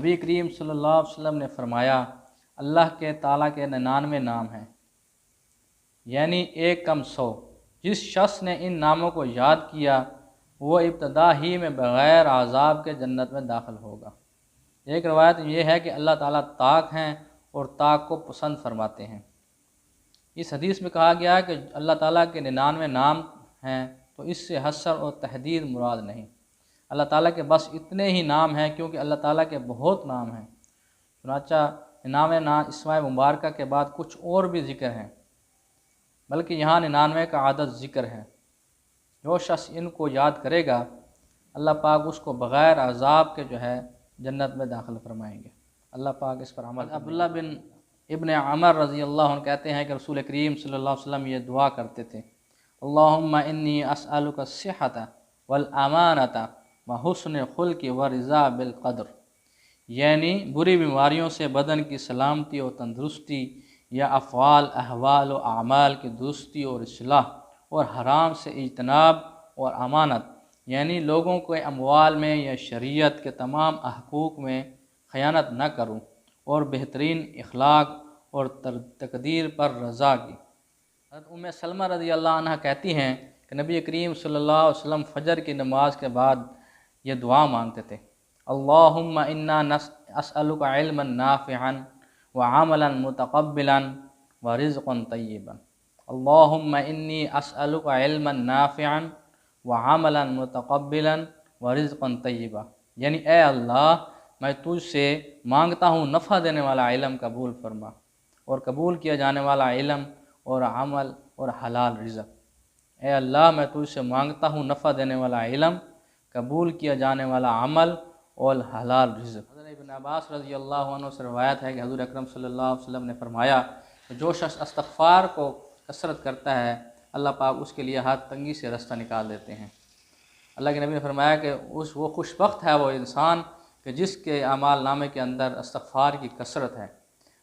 نبی کریم صلی اللہ علیہ وسلم نے فرمایا اللہ کے تعالیٰ کے 99 نام ہیں، یعنی 1 کم 100۔ جس شخص نے ان ناموں کو یاد کیا وہ ابتدا ہی میں بغیر عذاب کے جنت میں داخل ہوگا۔ ایک روایت یہ ہے کہ اللہ تعالیٰ طاق ہیں اور طاق کو پسند فرماتے ہیں۔ اس حدیث میں کہا گیا ہے کہ اللہ تعالیٰ کے 99 نام ہیں، تو اس سے حصر اور تحدید مراد نہیں۔ اللہ تعالیٰ کے بس اتنے ہی نام ہیں، کیونکہ اللہ تعالیٰ کے بہت نام ہیں۔ چنانچہ 99 نام اسماء مبارکہ کے بعد کچھ اور بھی ذکر ہیں، بلکہ یہاں 99 کا عدد ذکر ہے۔ جو شخص ان کو یاد کرے گا اللہ پاک اس کو بغیر عذاب کے جنت میں داخل فرمائیں گے۔ اللہ پاک اس پر عمل۔ عبداللہ بن ابن عمر رضی اللہ عنہ کہتے ہیں کہ رسول کریم صلی اللہ علیہ وسلم یہ دعا کرتے تھے، اللہم انی اسألک الصحۃ والامانۃ وحسن الخلق ورضا بالقدر، یعنی بری بیماریوں سے بدن کی سلامتی اور تندرستی، یا افعال احوال و اعمال کی درستی اور اصلاح، اور حرام سے اجتناب، اور امانت یعنی لوگوں کے اموال میں یا شریعت کے تمام حقوق میں خیانت نہ کروں، اور بہترین اخلاق اور تقدیر پر رضا کی۔ حضرت ام سلمہ رضی اللہ عنہ کہتی ہیں کہ نبی کریم صلی اللہ علیہ وسلم فجر کی نماز کے بعد یہ دعا مانگتے تھے، اللہم انا اسألک علما نافعا وعملا متقبلا ورزقا طیبا۔ اللہم انی اسألک علما نافعا وعملا متقبلا ورزقا طیبا، یعنی اے اللہ میں تجھ سے مانگتا ہوں نفع دینے والا علم قبول فرما، اور قبول کیا جانے والا علم اور عمل اور حلال رزق۔ اے اللہ میں تجھ سے مانگتا ہوں نفع دینے والا علم، قبول کیا جانے والا عمل اور حلال رزق۔ حضرت ابن عباس رضی اللہ عنہ سے روایت ہے کہ حضور اکرم صلی اللہ علیہ وسلم نے فرمایا کہ جو شخص استغفار کو کثرت کرتا ہے اللہ پاک اس کے لیے ہر تنگی سے رستہ نکال دیتے ہیں۔ اللہ کے نبی نے فرمایا کہ وہ خوش بخت ہے وہ انسان کہ جس کے اعمال نامے کے اندر استغفار کی کثرت ہے۔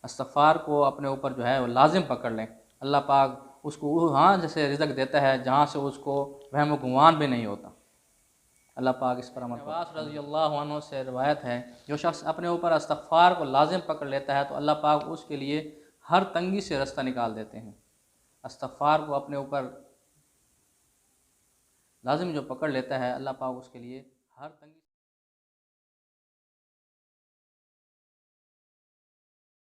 استغفار کو اپنے اوپر وہ لازم پکڑ لیں، اللہ پاک اس کو وہاں جیسے رزق دیتا ہے جہاں سے اس کو وہم و گمان بھی نہیں ہوتا۔ اللہ پاک اس پر عمل کرے۔ عباس رضی اللہ عنہ سے روایت ہے جو شخص اپنے اوپر استغفار کو لازم پکڑ لیتا ہے تو اللہ پاک اس کے لیے ہر تنگی سے رستہ نکال دیتے ہیں۔ استغفار کو اپنے اوپر لازم جو پکڑ لیتا ہے اللہ پاک اس کے لیے ہر تنگی